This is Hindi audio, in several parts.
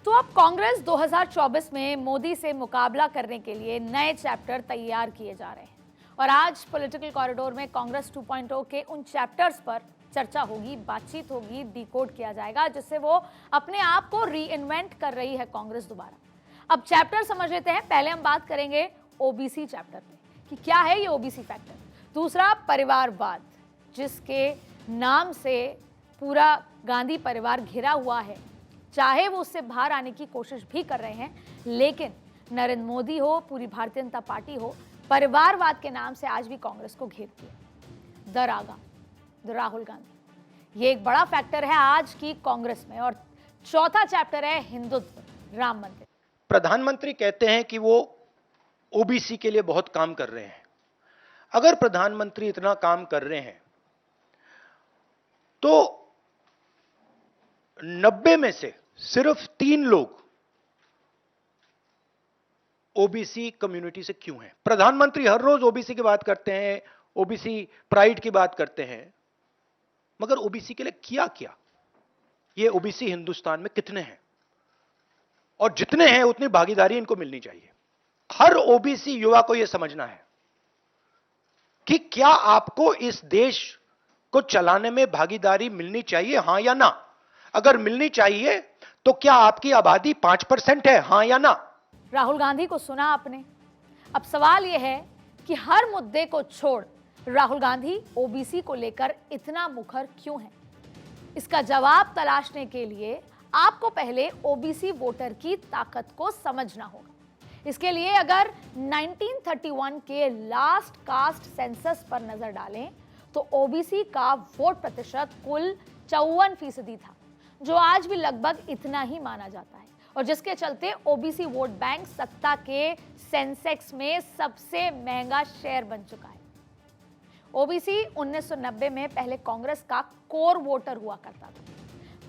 तो अब कांग्रेस 2024 में मोदी से मुकाबला करने के लिए नए चैप्टर तैयार किए जा रहे हैं और आज पॉलिटिकल कॉरिडोर में कांग्रेस 2.0 के उन चैप्टर्स पर चर्चा होगी, बातचीत होगी, डिकोड किया जाएगा, जिससे वो अपने आप को री इन्वेंट कर रही है कांग्रेस दोबारा। अब चैप्टर समझ लेते हैं। पहले हम बात करेंगे ओबीसी चैप्टर पे कि क्या है ये ओबीसी फैक्टर। दूसरा, परिवारवाद, जिसके नाम से पूरा गांधी परिवार घिरा हुआ है, चाहे वो उससे बाहर आने की कोशिश भी कर रहे हैं, लेकिन नरेंद्र मोदी हो, पूरी भारतीय जनता पार्टी हो, परिवारवाद के नाम से आज भी कांग्रेस को घेरती है। द राहुल गांधी, ये एक बड़ा फैक्टर है आज की कांग्रेस में। और चौथा चैप्टर है हिंदुत्व, राम मंदिर। प्रधानमंत्री कहते हैं कि वो ओबीसी के लिए बहुत काम कर रहे हैं। अगर प्रधानमंत्री इतना काम कर रहे हैं तो 90 में से सिर्फ 3 लोग ओबीसी कम्युनिटी से क्यों हैं? प्रधानमंत्री हर रोज ओबीसी की बात करते हैं, ओबीसी प्राइड की बात करते हैं, मगर ओबीसी के लिए किया क्या? ये ओबीसी हिंदुस्तान में कितने हैं? और जितने हैं उतनी भागीदारी इनको मिलनी चाहिए। हर ओबीसी युवा को यह समझना है कि क्या आपको इस देश को चलाने में भागीदारी मिलनी चाहिए, हां या ना? अगर मिलनी चाहिए तो क्या आपकी आबादी 5% है, हां या ना? राहुल गांधी को सुना आपने। अब सवाल यह है कि हर मुद्दे को छोड़ राहुल गांधी ओबीसी को लेकर इतना मुखर क्यों है? इसका जवाब तलाशने के लिए आपको पहले ओबीसी वोटर की ताकत को समझना होगा। इसके लिए अगर 1931 के लास्ट कास्ट सेंसस पर नजर डालें तो ओबीसी का वोट प्रतिशत कुल 54% था, जो आज भी लगभग इतना ही माना जाता है और जिसके चलते ओबीसी वोट बैंक सत्ता के सेंसेक्स में सबसे महंगा शेयर बन चुका है। ओबीसी 1990 में पहले कांग्रेस का कोर वोटर हुआ करता था।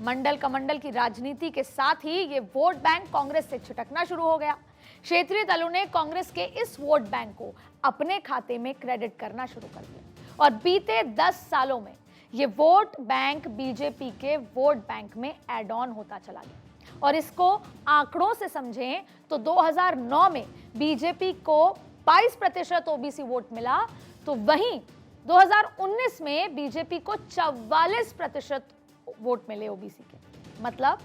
मंडल कमंडल की राजनीति के साथ ही ये वोट बैंक कांग्रेस से छिटकना शुरू हो गया। क्षेत्रीय दलों ने कांग्रेस के इस वोट बैंक को अपने खाते में क्रेडिट करना शुरू कर दिया और बीते 10 सालों में ये वोट बैंक बीजेपी के वोट बैंक में एड ऑन होता चला गया। और इसको आंकड़ों से समझें तो 2009 में बीजेपी को 22% ओबीसी वोट मिला, तो वहीं 2019 में बीजेपी को 44% वोट मिले ओबीसी के। मतलब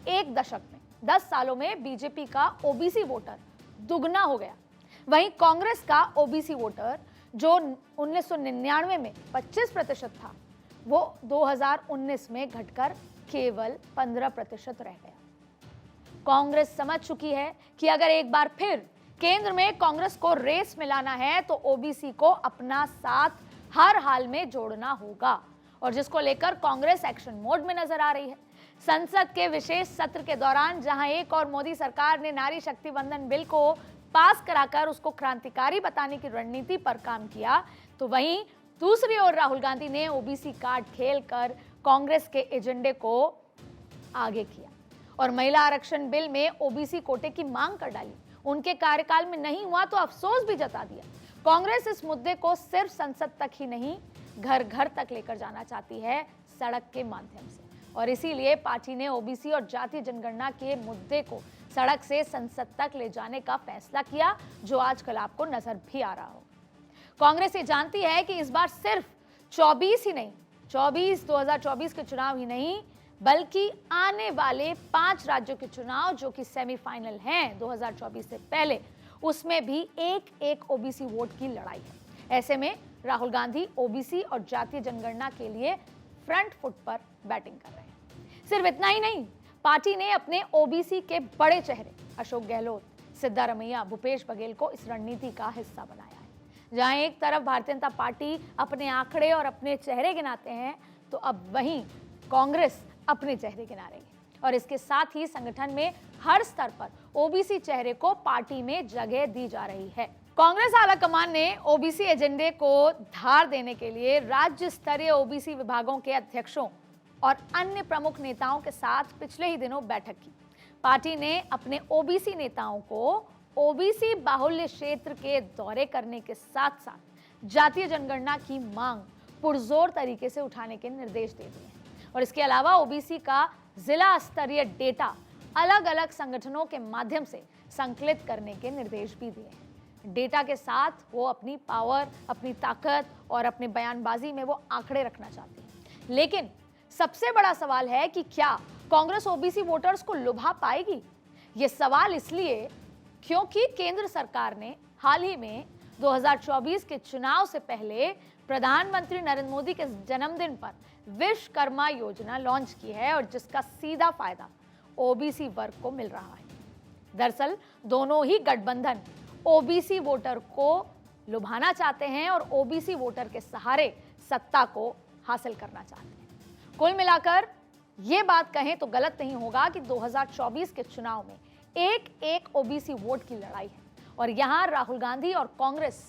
एक दशक में, 10 सालों में बीजेपी का ओबीसी वोटर दुगना हो गया। वहीं कांग्रेस का ओबीसी वोटर जो 1999 में 25% था, वो 2019 में घटकर केवल 15% रह गया। कांग्रेस समझ चुकी है कि अगर एक बार फिर केंद्र में कांग्रेस को रेस में लाना है तो ओबीसी को अपना साथ हर हाल में जोड़ना होगा, और जिसको लेकर कांग्रेस एक्शन मोड में नजर आ रही है। संसद के विशेष सत्र के दौरान जहां एक और मोदी सरकार ने नारी शक्ति वंदन बिल को पास कराकर उसको क्रांतिकारी बताने की रणनीति पर काम किया, तो वहीं दूसरी ओर राहुल गांधी ने ओबीसी कार्ड खेलकर कांग्रेस के एजेंडे को आगे किया और महिला आरक्षण बिल में ओबीसी कोटे की मांग कर डाली। उनके कार्यकाल में नहीं हुआ तो अफसोस भी जता दिया। कांग्रेस इस मुद्दे को सिर्फ संसद तक ही नहीं, घर घर तक लेकर जाना चाहती है, सड़क के माध्यम से। और इसीलिए पार्टी ने ओबीसी और जातीय जनगणना के मुद्दे को सड़क से संसद तक ले जाने का फैसला किया, जो आजकल आपको नजर भी आ रहा हो। कांग्रेस ये जानती है कि इस बार सिर्फ 2024 के चुनाव ही नहीं, बल्कि आने वाले 5 राज्यों के चुनाव जो कि सेमीफाइनल हैं 2024 से पहले, उसमें भी एक ओबीसी वोट की लड़ाई है। ऐसे में राहुल गांधी ओबीसी और जातीय जनगणना के लिए फ्रंट फुट पर बैटिंग कर रहे हैं। सिर्फ इतना ही नहीं, पार्टी ने अपने ओबीसी के बड़े चेहरे अशोक गहलोत, सिद्धारमैया, भूपेश बघेल को इस रणनीति का हिस्सा बनाया है। जहां एक तरफ भारतीय जनता पार्टी अपने आंकड़े और अपने चेहरे गिनाते हैं, तो अब वहीं कांग्रेस अपने चेहरे गिना रही है। और इसके साथ ही संगठन में हर स्तर पर ओबीसी चेहरे को पार्टी में जगह दी जा रही है। कांग्रेस आलाकमान ने ओबीसी एजेंडे को धार देने के लिए राज्य स्तरीय ओबीसी विभागों के अध्यक्षों और अन्य प्रमुख नेताओं के साथ पिछले ही दिनों बैठक की। पार्टी ने अपने ओबीसी नेताओं को ओबीसी बाहुल्य क्षेत्र के दौरे करने के साथ साथ जातीय जनगणना की मांग पुरजोर तरीके से उठाने के निर्देश दे दिए हैं। और इसके अलावा ओबीसी का जिला स्तरीय डेटा अलग अलग संगठनों के माध्यम से संकलित करने के निर्देश भी दिए हैं। डेटा के साथ वो अपनी पावर, अपनी ताकत और अपनी बयानबाजी में वो आंकड़े रखना चाहती है। लेकिन सबसे बड़ा सवाल है कि क्या कांग्रेस ओबीसी वोटर्स को लुभा पाएगी? ये सवाल इसलिए क्योंकि केंद्र सरकार ने हाल ही में 2024 के चुनाव से पहले प्रधानमंत्री नरेंद्र मोदी के जन्मदिन पर विश्वकर्मा योजना लॉन्च की है और जिसका सीधा फायदा ओबीसी वर्ग को मिल रहा है। दरअसल दोनों ही गठबंधन ओबीसी वोटर को लुभाना चाहते हैं और ओबीसी वोटर के सहारे सत्ता को हासिल करना चाहते हैं। कुल मिलाकर ये बात कहें तो गलत नहीं होगा कि 2024 के चुनाव में एक एक ओबीसी वोट की लड़ाई है और यहां राहुल गांधी और कांग्रेस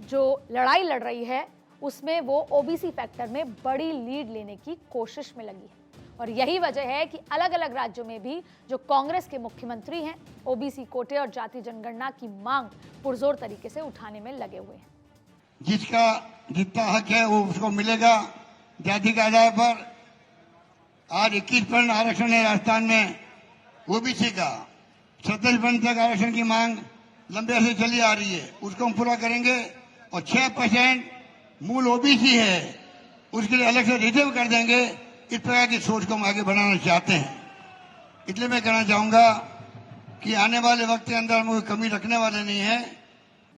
जो लड़ाई लड़ रही है उसमें वो ओबीसी फैक्टर में बड़ी लीड लेने की कोशिश में लगी है। और यही वजह है कि अलग अलग राज्यों में भी जो कांग्रेस के मुख्यमंत्री हैं ओबीसी कोटे और जाति जनगणना की मांग पुरजोर तरीके से उठाने में लगे हुए हैं। जिसका जितना हक है वो उसको मिलेगा। जाति के आधार पर आज 21% आरक्षण है राजस्थान में ओबीसी का। 27% तक आरक्षण की मांग लंबे से चली आ रही है, उसको हम पूरा करेंगे। और 6% मूल ओबीसी है, उसके लिए अलग से रिजर्व कर देंगे। इस प्रकार की सोच को हम आगे बढ़ाना चाहते हैं। इसलिए मैं कहना चाहूंगा कि आने वाले वक्त के अंदर हम कोई कमी रखने वाले नहीं है।